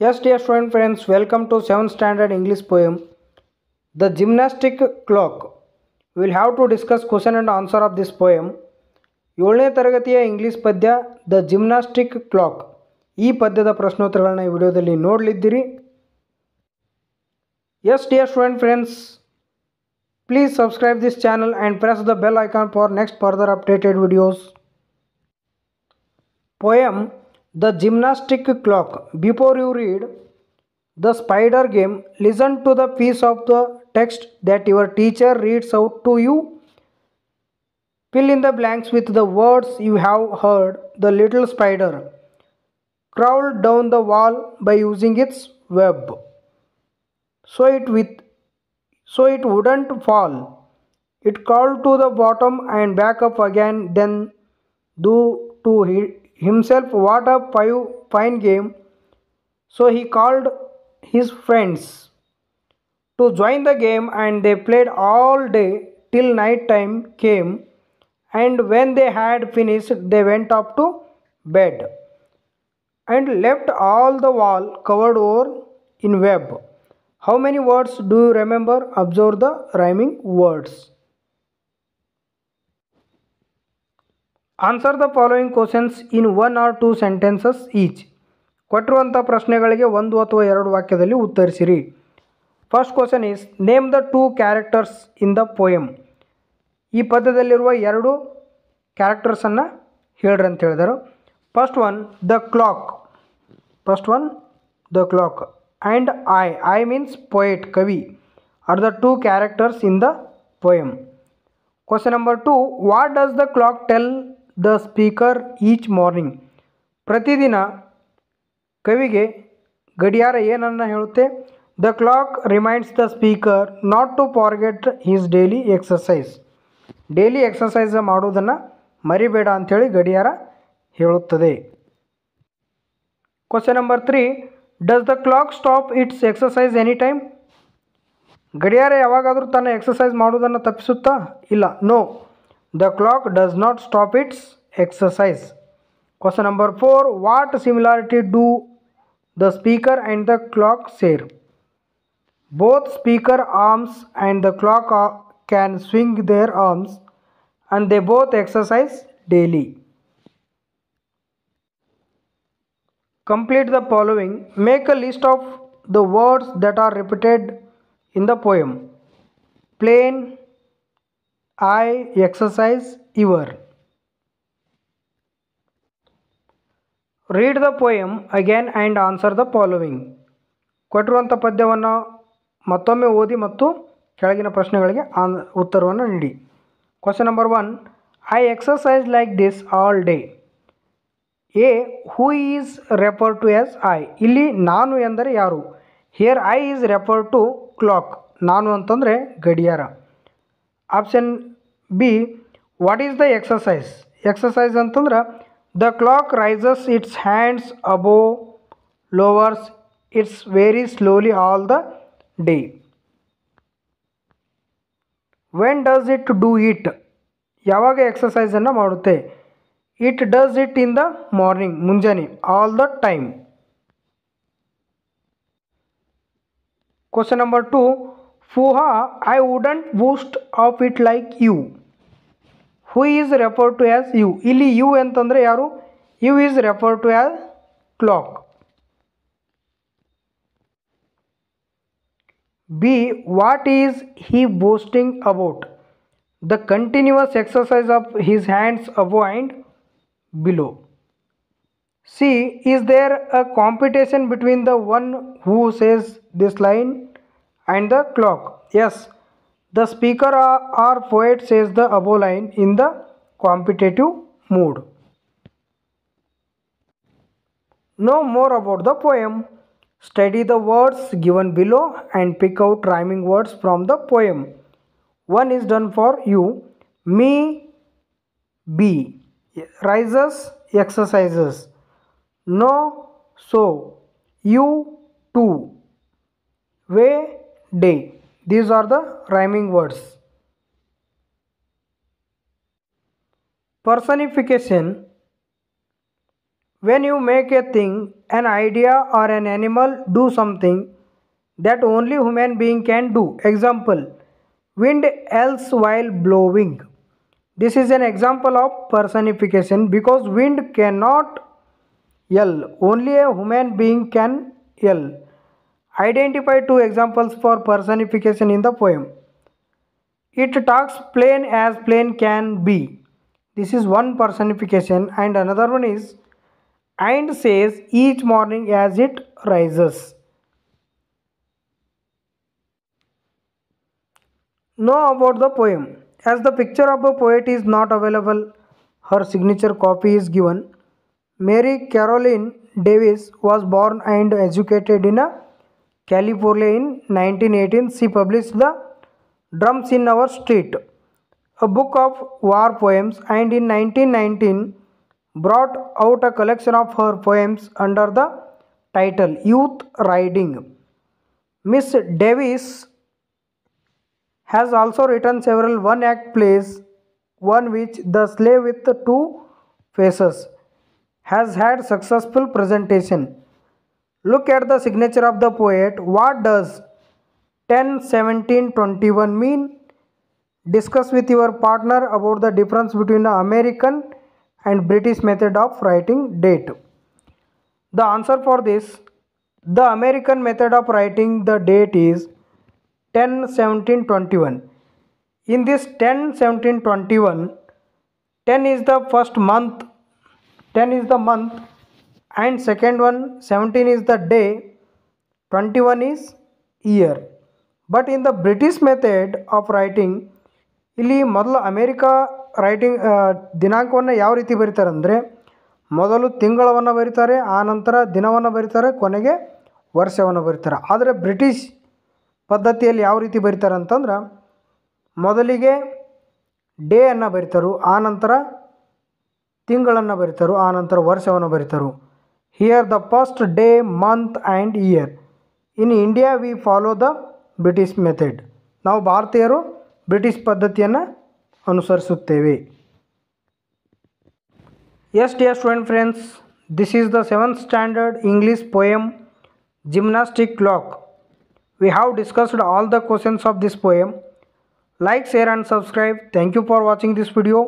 Yes, dear student friends, welcome to 7th standard English poem, The Gymnastic Clock. We will have to discuss question and answer of this poem. 7ನೇ ತರಗತಿಯ English ಪದ್ಯ the gymnastic clock. ಈ ಪದ್ಯದ ಪ್ರಶ್ನೋತ್ತರಗಳನ್ನ ಈ ವಿಡಿಯೋದಲ್ಲಿ ನೋಡಲಿದ್ದೀರಿ. Yes, dear student friends, please subscribe this channel and press the bell icon for next further updated videos. Poem The Gymnastic Clock. Before you read the spider game, listen to the piece of the text that your teacher reads out to you. Fill in the blanks with the words you have heard. The little spider crawled down the wall by using its web, so it wouldn't fall. It crawled to the bottom and back up again, then do to himself, what a fine game. So he called his friends to join the game, and they played all day till night time came, and when they had finished they went up to bed and left all the wall covered over in web. How many words do you remember? Observe the rhyming words. Answer the following questions in 1 or 2 sentences each. ಕೊಟ್ಟಿರುವಂಥ ಪ್ರಶ್ನೆಗಳಿಗೆ 1 ಅಥವಾ 2 ವಾಕ್ಯದಲ್ಲಿ ಉತ್ತರಿಸಿರಿ. First question is name the 2 characters in the poem. ಈ ಪದ್ಯದಲ್ಲಿರುವ 2 ಕ್ಯಾರೆಕ್ಟರ್ಸನ್ನು ಹೇಳ್ರಿ ಅಂತ ಹೇಳಿದರು. First one the clock and I means poet, ಕವಿ are the 2 characters in the poem. Question number 2, what does the clock tell the speaker each morning. ಪ್ರತಿದಿನ ಕವಿಗೆ ಗಡಿಯಾರ ಏನನ್ನು ಹೇಳುತ್ತೆ? The clock reminds the speaker not to forget his daily exercise. Daily exercise ಮಾಡೋದನ್ನು ಮರಿಬೇಡ ಅಂಥೇಳಿ ಗಡಿಯಾರ ಹೇಳುತ್ತದೆ. Question number 3, does the clock stop its exercise any time. ಗಡಿಯಾರ ಯಾವಾಗಾದರೂ ತನ್ನ ಎಕ್ಸಸೈಸ್ ಮಾಡೋದನ್ನು ತಪ್ಪಿಸುತ್ತಾ? ಇಲ್ಲ, no, the clock does not stop its exercise. Question number 4, what similarity do the speaker and the clock share. Both speaker arms and the clock can swing their arms and they both exercise daily. Complete the following. Make a list of the words that are repeated in the poem. Plane, I, exercise, your. Read the poem again and answer the following. ಕೊಟ್ಟಿರುವಂಥ ಪದ್ಯವನ್ನು ಮತ್ತೊಮ್ಮೆ ಓದಿ ಮತ್ತು ಕೆಳಗಿನ ಪ್ರಶ್ನೆಗಳಿಗೆ ಉತ್ತರವನ್ನು ನೀಡಿ. Question number 1, I exercise like this all day. A, who is referred to as I. ಇಲ್ಲಿ ನಾನು ಎಂದರೆ ಯಾರು? Here I is referred to clock. ನಾನು ಅಂತಂದರೆ ಗಡಿಯಾರ. Option B, what is the exercise. Exercise ಅಂತಂದ್ರೆ the clock rises its hands above, lowers its very slowly all the day. When does it do it. ಯಾವಾಗ ಎಕ್ಸಸೈಸನ್ನು ಮಾಡುತ್ತೆ? It does it in the morning, ಮುಂಜಾನೆ, all the time. Question number 2, ಫೂಹಾ I wouldn't boast of it like you. Who is refer to as you. ಇಲ್ಲಿ you ಅಂತಂದರೆ ಯಾರು? You is refer to as clock. B, what is he boasting about. The continuous exercise of his hands above and below. C, is there a competition between the one who says this line and the clock? Yes, the speaker or poet says the above line in the competitive mood. Know more about the poem. Study the words given below and pick out rhyming words from the poem. One is done for you. Me, be. Rises, exercises. No, so. You, too. Way, day. These are the rhyming words. Personification. When you make a thing, an idea, or an animal do something that only human being can do. Example: wind yells while blowing. This is an example of personification because wind cannot yell, only a human being can yell. Identify two examples for personification in the poem. It talks plain as plain can be. This is one personification, and another one is and says each morning as it rises. Know about the poem. As the picture of a poet is not available, her signature copy is given. Mary Caroline Davis was born and educated in California in 1918. She published The Drums in Our Street, a book of war poems, and in 1919 brought out a collection of her poems under the title Youth Riding. Miss Davis has also written several one act plays, one which, The Slave with Two Faces, has had successful presentation. Look at the signature of the poet. What does 10-17-21 mean? Discuss with your partner about the difference between the American and British method of writing date. The answer for this, the American method of writing the date is 10-17-21. In this 10-17-21, 10 is the first month, 10 is the month, and second one 17 is the day, 21 is year. But in the British method of writing, ಇಲ್ಲಿ ಮೊದಲು America writing ದಿನಾಂಕವನ್ನು ಯಾವ ರೀತಿ ಬರೀತಾರೆ ಅಂದರೆ, ಮೊದಲು ತಿಂಗಳವನ್ನು ಬರೀತಾರೆ, ಆನಂತರ ದಿನವನ್ನು ಬರೀತಾರೆ, ಕೊನೆಗೆ ವರ್ಷವನ್ನು ಬರೀತಾರೆ. ಆದರೆ ಬ್ರಿಟಿಷ್ ಪದ್ಧತಿಯಲ್ಲಿ ಯಾವ ರೀತಿ ಬರೀತಾರೆ ಅಂತಂದ್ರೆ, ಮೊದಲಿಗೆ ಡೇಯನ್ನು ಬರೀತಾರೆ, ಆನಂತರ ತಿಂಗಳನ್ನು ಬರೀತಾರೆ, ಆನಂತರ ವರ್ಷವನ್ನು ಬರೀತಾರೆ. Here the first day, month and year. In India we follow the British method. ನಾವು ಭಾರತೀಯರು ಬ್ರಿಟಿಷ್ ಪದ್ಧತಿಯನ್ನು ಅನುಸರಿಸುತ್ತೇವೆ. Yes, dear student friends, this is the 7th standard English poem Gymnastic Clock. We have discussed all the questions of this poem. Like, share and subscribe. Thank you for watching this video.